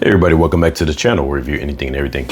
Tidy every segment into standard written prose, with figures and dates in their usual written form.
everybody, welcome back to the channel where we review anything and everything.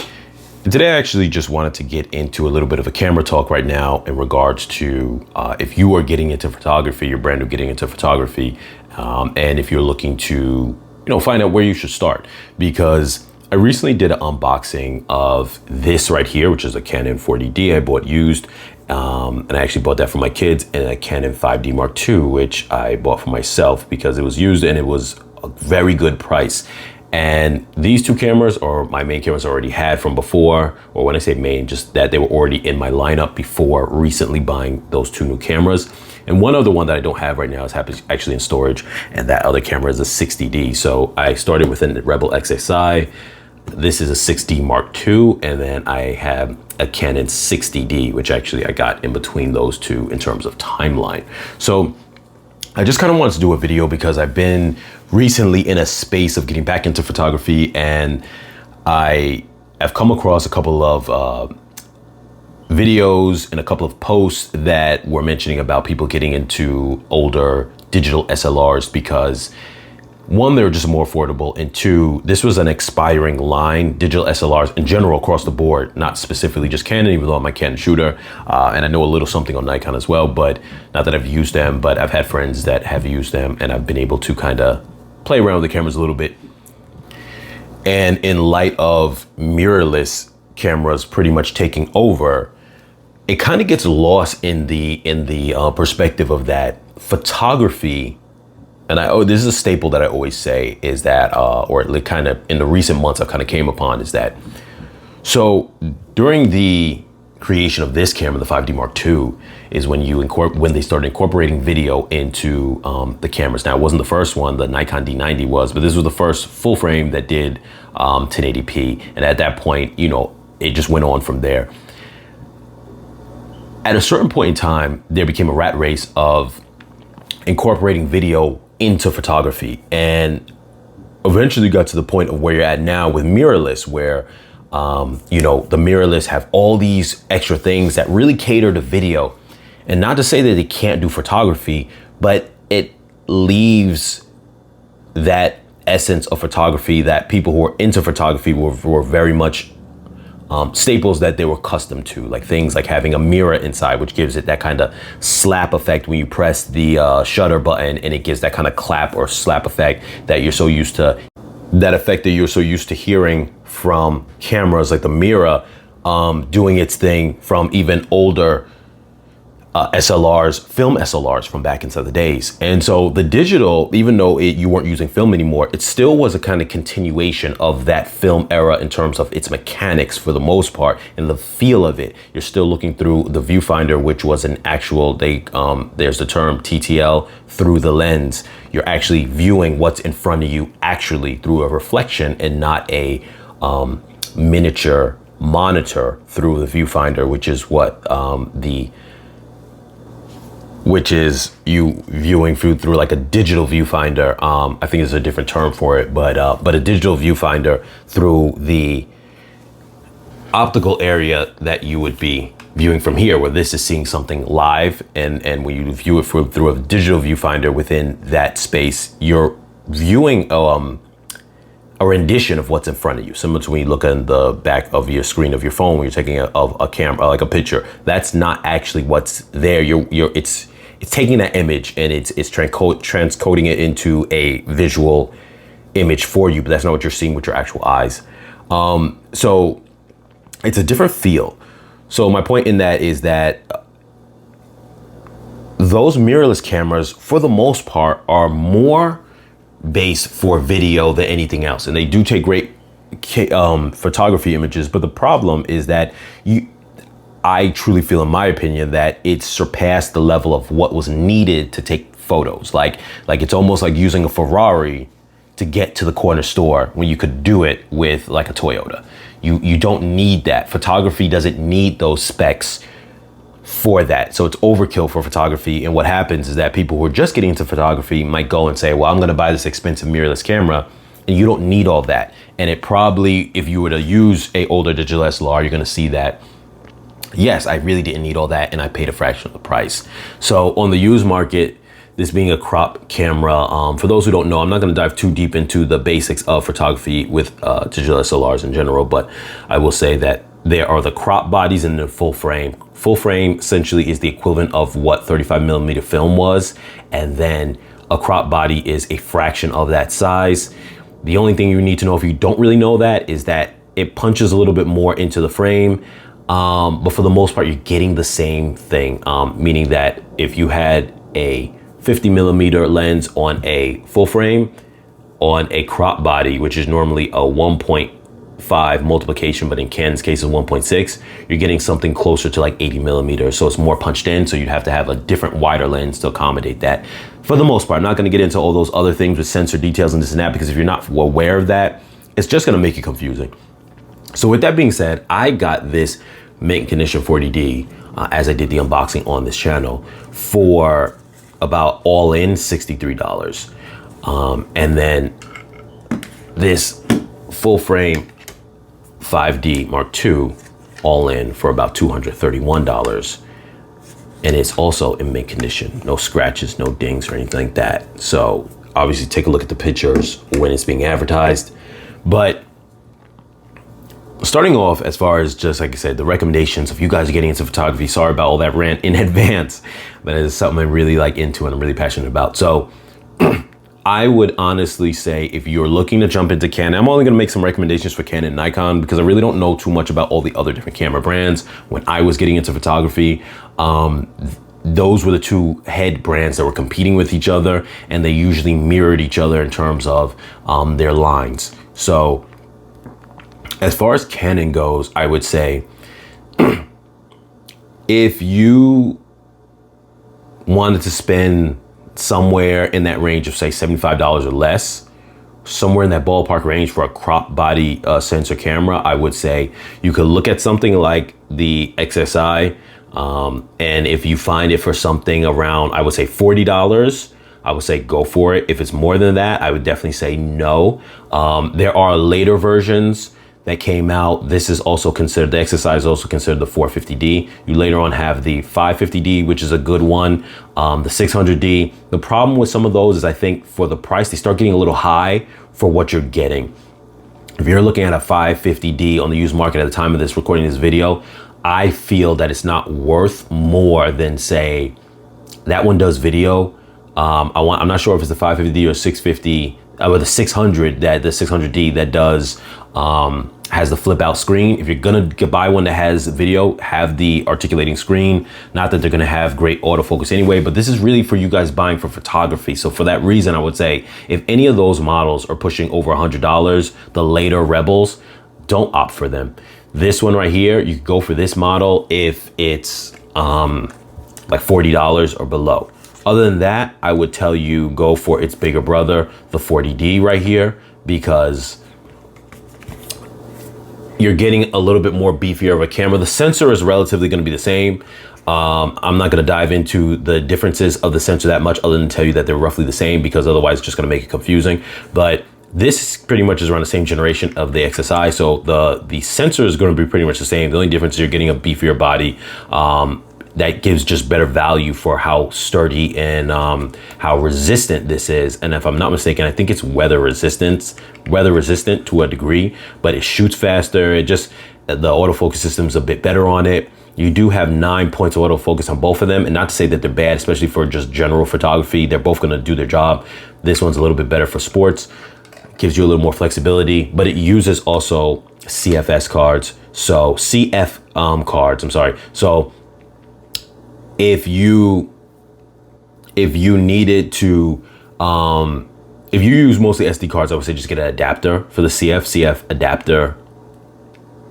And today I actually just wanted to get into a little bit of a camera talk right now in regards to if you are getting into photography, you're brand new getting into photography, and if you're looking to find out where you should start. Because I recently did an unboxing of this right here, which is a Canon 40D I bought used, and I actually bought that for my kids, and a Canon 5D Mark II, which I bought for myself because it was used and it was a very good price. And these two cameras are my main cameras I already had from before, or when I say main, just that they were already in my lineup before recently buying those two new cameras. And one other one that I don't have right now is actually in storage, and that other camera is a 60D. So I started with a Rebel XSI. This is a 6D Mark II, and then I have a Canon 60D, which actually I got in between those two in terms of timeline. So I just kind of wanted to do a video because I've been recently in a space of getting back into photography, and I have come across a couple of videos and a couple of posts that were mentioning about people getting into older digital SLRs because one, they're just more affordable, and two, this was an expiring line. Digital SLRs in general across the board, not specifically just Canon, even though I'm a Canon shooter, and I know a little something on Nikon as well, but not that I've used them, but I've had friends that have used them, and I've been able to kind of play around with the cameras a little bit. And in light of mirrorless cameras pretty much taking over, it kind of gets lost in the perspective of that photography. And this is a staple that I always say is that, or kind of in the recent months I've kind of came upon, is that, so during the creation of this camera, the 5D Mark II, is when they started incorporating video into the cameras. Now, it wasn't the first one, the Nikon D90 was, but this was the first full frame that did 1080p. And at that point, it just went on from there. At a certain point in time, there became a rat race of incorporating video into photography, and eventually got to the point of where you're at now with mirrorless, where the mirrorless have all these extra things that really cater to video. And not to say that they can't do photography, but it leaves that essence of photography that people who are into photography were very much staples that they were accustomed to, like things like having a mirror inside, which gives it that kind of slap effect when you press the shutter button, and it gives that kind of clap or slap effect that you're so used to, hearing from cameras like the mirror doing its thing from even older SLRs, film SLRs from back into the days. And so the digital, even though you weren't using film anymore, it still was a kind of continuation of that film era in terms of its mechanics for the most part, and the feel of it. You're still looking through the viewfinder, which was an actual, there's the term TTL, through the lens. You're actually viewing what's in front of you actually through a reflection, and not a miniature monitor through the viewfinder, which is what which is you viewing through like a digital viewfinder. I think there's a different term for it, but a digital viewfinder through the optical area that you would be viewing from here, where this is seeing something live, and when you view it through a digital viewfinder within that space, you're viewing a rendition of what's in front of you, similar to when you look on the back of your screen of your phone when you're taking a camera, like a picture. That's not actually what's there. It's taking that image and it's transcoding it into a visual image for you, but that's not what you're seeing with your actual eyes. So it's a different feel. So my point in that is that those mirrorless cameras, for the most part, are more based for video than anything else. And they do take great photography images, but the problem is that I truly feel, in my opinion, that it surpassed the level of what was needed to take photos. Like it's almost like using a Ferrari to get to the corner store when you could do it with like a Toyota. You don't need that. Photography doesn't need those specs for that. So it's overkill for photography. And what happens is that people who are just getting into photography might go and say, well, I'm going to buy this expensive mirrorless camera, and you don't need all that. And it probably, if you were to use a older digital SLR, you're going to see that, yes, I really didn't need all that, and I paid a fraction of the price. So on the used market, this being a crop camera, for those who don't know, I'm not going to dive too deep into the basics of photography with digital SLRs in general, but I will say that there are the crop bodies and the full frame. Full frame essentially is the equivalent of what 35mm film was, and then a crop body is a fraction of that size. The only thing you need to know if you don't really know that is that it punches a little bit more into the frame, but for the most part, you're getting the same thing, meaning that if you had a 50mm lens on a full frame, on a crop body, which is normally a 1.5 multiplication, but in Canon's case is 1.6, you're getting something closer to like 80mm. So it's more punched in. So you'd have to have a different wider lens to accommodate that. For the most part, I'm not going to get into all those other things with sensor details and this and that, because if you're not aware of that, it's just going to make it confusing. So with that being said, I got this mint condition 40D as I did the unboxing on this channel for about all in $63. And then this full frame 5D Mark II all in for about $231. And it's also in mint condition, no scratches, no dings or anything like that. So obviously take a look at the pictures when it's being advertised. But starting off, as far as just like I said, the recommendations, if you guys are getting into photography, sorry about all that rant in advance, but it is something I'm really like into and I'm really passionate about. So I would honestly say if you're looking to jump into Canon, I'm only gonna make some recommendations for Canon and Nikon because I really don't know too much about all the other different camera brands. When I was getting into photography, those were the two head brands that were competing with each other, and they usually mirrored each other in terms of their lines. So as far as Canon goes, I would say if you wanted to spend somewhere in that range of say $75 or less, somewhere in that ballpark range for a crop body sensor camera, I would say you could look at something like the XSI. And if you find it for something around, I would say $40, I would say go for it. If it's more than that, I would definitely say no. There are later versions that came out. This is also considered, the XSI is also considered the 450D. You later on have the 550D, which is a good one, the 600D. The problem with some of those is I think for the price, they start getting a little high for what you're getting. If you're looking at a 550D on the used market at the time of this recording this video, I feel that it's not worth more than say, that one does video. I'm not sure if it's the 550D or 650, or the 600, that the 600D that does, has the flip out screen. If you're gonna buy one that has video, have the articulating screen. Not that they're gonna have great autofocus anyway, but this is really for you guys buying for photography. So for that reason, I would say if any of those models are pushing over $100, the later Rebels, don't opt for them. This one right here, you could go for this model if it's like $40 or below. Other than that, I would tell you go for its bigger brother, the 40D right here, because you're getting a little bit more beefier of a camera. The sensor is relatively going to be the same. I'm not going to dive into the differences of the sensor that much other than tell you that they're roughly the same, because otherwise it's just going to make it confusing. But this pretty much is around the same generation of the XSI. So the sensor is going to be pretty much the same. The only difference is you're getting a beefier body that gives just better value for how sturdy and how resistant this is. And if I'm not mistaken, I think it's weather resistant to a degree, but it shoots faster. It just, the autofocus system's a bit better on it. You do have 9 points of autofocus on both of them, and not to say that they're bad, especially for just general photography. They're both gonna do their job. This one's a little bit better for sports, gives you a little more flexibility, but it uses also CFS cards. So CF cards, I'm sorry. So if you needed to, if you use mostly SD cards, I would say just get an adapter for the CF adapter,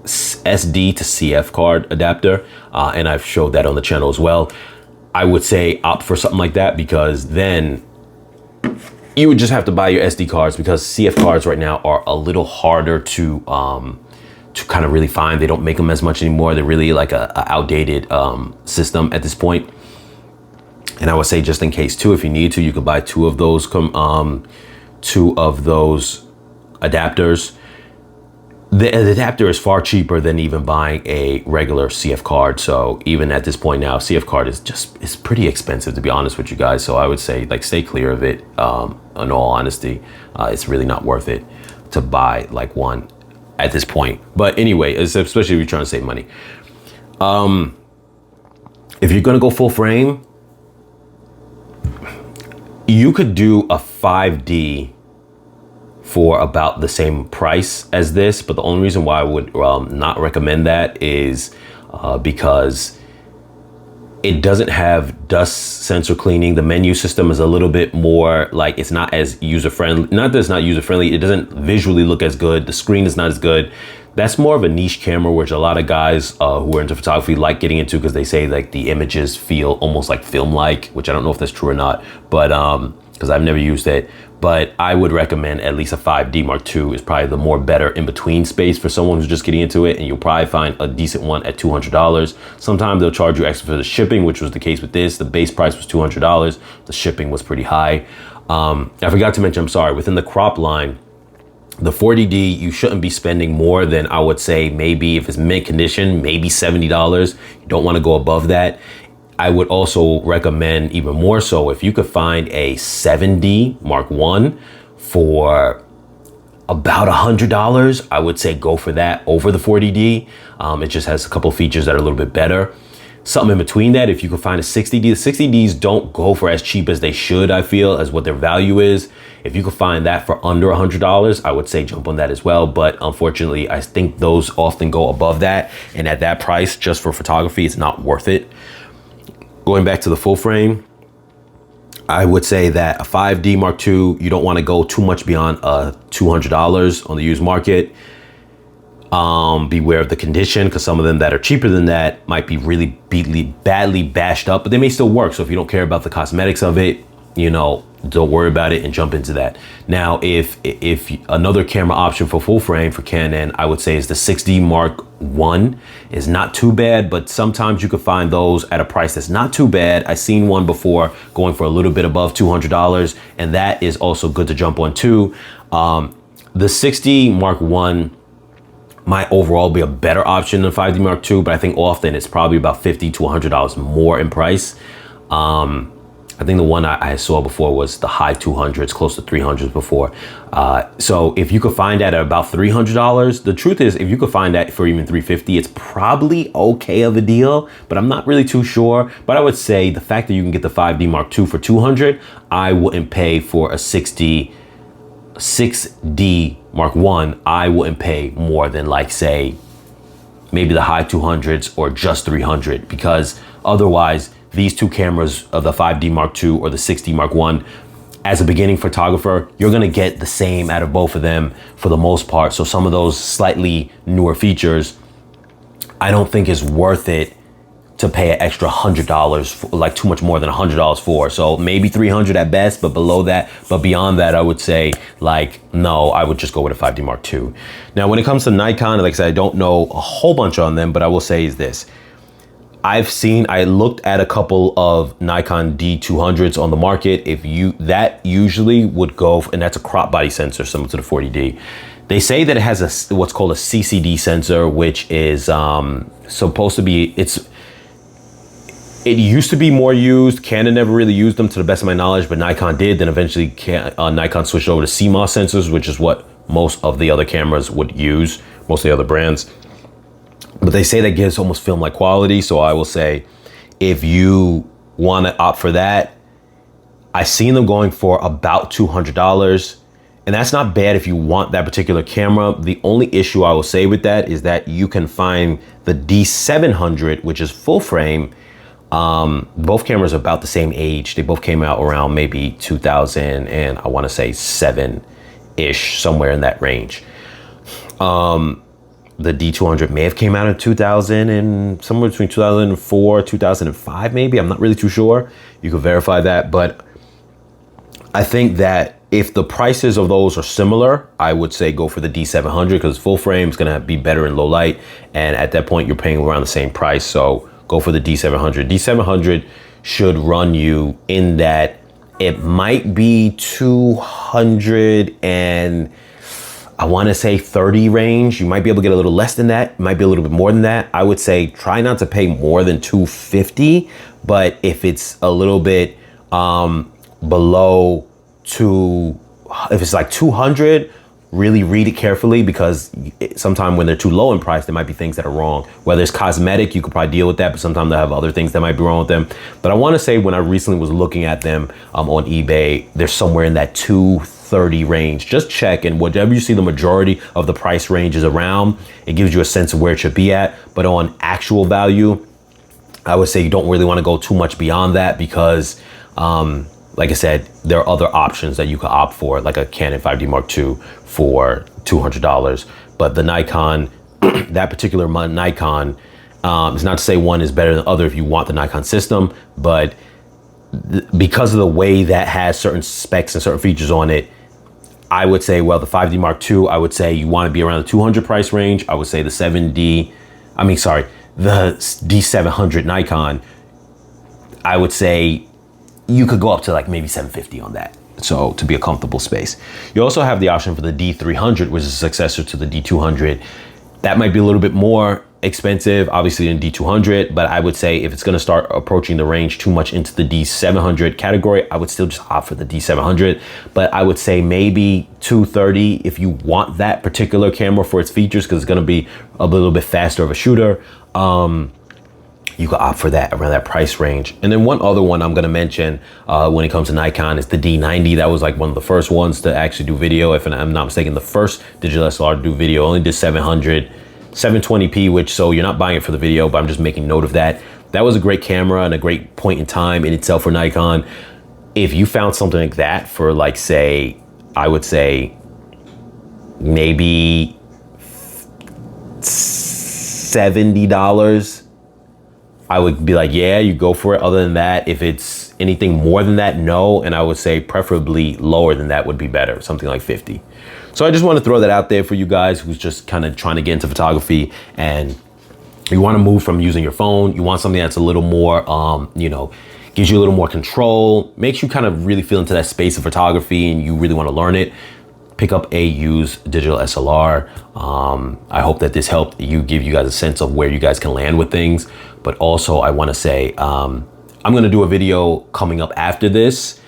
SD to CF card adapter, and I've showed that on the channel as well. I would say opt for something like that, because then you would just have to buy your SD cards, because CF cards right now are a little harder to kind of really find. They don't make them as much anymore. They're really like a outdated system at this point. And I would say just in case too, if you need to, you could buy two of those adapters. the adapter is far cheaper than even buying a regular CF card. So even at this point now, CF card is it's pretty expensive, to be honest with you guys. So I would say, like, stay clear of it. In all honesty, it's really not worth it to buy like one at this point. But anyway, especially if you're trying to save money. If you're gonna go full frame, you could do a 5D for about the same price as this, but the only reason why I would not recommend that is because it doesn't have dust sensor cleaning. The menu system is a little bit more like, it's not as user-friendly. Not that it's not user-friendly, it doesn't visually look as good. The screen is not as good. That's more of a niche camera, which a lot of guys who are into photography like getting into, because they say like the images feel almost like film-like, which I don't know if that's true or not, but because I've never used it. But I would recommend at least a 5D Mark II is probably the more better in-between space for someone who's just getting into it, and you'll probably find a decent one at $200. Sometimes they'll charge you extra for the shipping, which was the case with this. The base price was $200. The shipping was pretty high. I forgot to mention, I'm sorry, within the crop line, the 40D, you shouldn't be spending more than, I would say, maybe if it's mint condition, maybe $70. You don't want to go above that. I would also recommend even more so if you could find a 7D Mark I for about $100, I would say go for that over the 40D. It just has a couple features that are a little bit better. Something in between that, if you could find a 60D, the 60Ds don't go for as cheap as they should, I feel, as what their value is. If you could find that for under $100, I would say jump on that as well. But unfortunately, I think those often go above that. And at that price, just for photography, it's not worth it. Going back to the full frame, I would say that a 5D Mark II, you don't want to go too much beyond $200 on the used market. Beware of the condition, because some of them that are cheaper than that might be really badly bashed up, but they may still work. So if you don't care about the cosmetics of it, you know, don't worry about it and jump into that. Now, if another camera option for full frame for Canon, I would say is the 6D Mark I. Is not too bad, but sometimes you could find those at a price that's not too bad. I seen one before going for a little bit above $200, and that is also good to jump on too. The 6D Mark I might overall be a better option than 5D Mark II, but I think often it's probably about $50 to $100 more in price. I think the one I saw before was the high 200s, close to 300s before. So if you could find that at about $300, the truth is, if you could find that for even $350, it's probably okay of a deal, but I'm not really too sure. But I would say the fact that you can get the 5D Mark II for $200, I wouldn't pay for a 6D Mark I wouldn't pay more than, like, say, maybe the high 200s or just 300, because otherwise these two cameras of the 5D Mark II or the 6D Mark I, as a beginning photographer, you're gonna get the same out of both of them for the most part. So some of those slightly newer features, I don't think is worth it to pay an extra $100 for, like too much more than $100 for. So maybe 300 at best, but below that, but beyond that, I would say, like, no, I would just go with a 5D Mark II. Now, when it comes to Nikon, like I said, I don't know a whole bunch on them, but I will say is this. I looked at a couple of Nikon D200s on the market. That usually would go, and that's a crop body sensor similar to the 40D. They say that it has what's called a CCD sensor, which is supposed to be, it used to be more used. Canon never really used them to the best of my knowledge, but Nikon did. Then eventually Nikon switched over to CMOS sensors, which is what most of the other cameras would use, most of the other brands. But they say that gives almost film-like quality. So I will say, if you want to opt for that, I've seen them going for about $200. And that's not bad if you want that particular camera. The only issue I will say with that is that you can find the D700, which is full frame. Both cameras are about the same age. They both came out around maybe 2000 and I want to say 7-ish, somewhere in that range. The D200 may have came out in 2000 and somewhere between 2004, 2005 maybe. I'm not really too sure. You can verify that, but I think that if the prices of those are similar, I would say go for the D700, because full frame is going to be better in low light, and at that point you're paying around the same price. So go for the D700. D700 should run you in that, it might be 200 and I want to say 30 range. You might be able to get a little less than that. It might be a little bit more than that. I would say try not to pay more than 250, but if it's a little bit below if it's like 200, really read it carefully, because sometimes when they're too low in price, there might be things that are wrong. Whether it's cosmetic, you could probably deal with that, but sometimes they have other things that might be wrong with them. But I want to say when I recently was looking at them on eBay, they're somewhere in that 230 range. Just check, and whatever you see the majority of the price range is around, it gives you a sense of where it should be at. But on actual value, I would say you don't really want to go too much beyond that, because like I said, there are other options that you could opt for, like a Canon 5D Mark II for $200. But the Nikon, that particular Nikon, it's not to say one is better than the other if you want the Nikon system, but because of the way that has certain specs and certain features on it, I would say, well, the 5D Mark II, I would say you want to be around the 200 price range. I would say the the D700 Nikon, I would say you could go up to like maybe 750 on that. So to be a comfortable space. You also have the option for the D300, which is a successor to the D200. That might be a little bit more expensive, obviously, than D200, but I would say if it's going to start approaching the range too much into the D700 category, I would still just opt for the D700. But I would say maybe 230 if you want that particular camera for its features, because it's going to be a little bit faster of a shooter. You could opt for that around that price range. And then one other one I'm going to mention when it comes to Nikon is the D90. That was like one of the first ones to actually do video. If I'm not mistaken, the first digital SLR to do video only did 720p, which, so you're not buying it for the video, but I'm just making note of that. That was a great camera and a great point in time in itself for Nikon. If you found something like that for, like, say, I would say maybe $70, I would be like, yeah, you go for it. Other than that, if it's anything more than that, no. And I would say preferably lower than that would be better, something like 50. So I just want to throw that out there for you guys who's just kind of trying to get into photography and you want to move from using your phone. You want something that's a little more, gives you a little more control, makes you kind of really feel into that space of photography and you really want to learn it. Pick up a used digital SLR. I hope that this helped give you guys a sense of where you guys can land with things. But also I want to say, I'm going to do a video coming up after this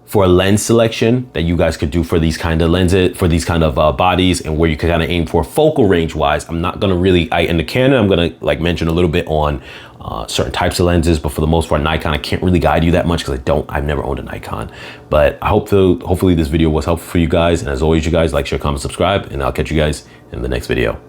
for a lens selection that you guys could do for these kind of lenses, for these kind of bodies, and where you can kind of aim for focal range wise. I'm not going to really, in the Canon, I'm going to like mention a little bit on certain types of lenses, but for the most part, Nikon, I can't really guide you that much because I've never owned a Nikon. But I hope hopefully this video was helpful for you guys. And as always, you guys like, share, comment, subscribe, and I'll catch you guys in the next video.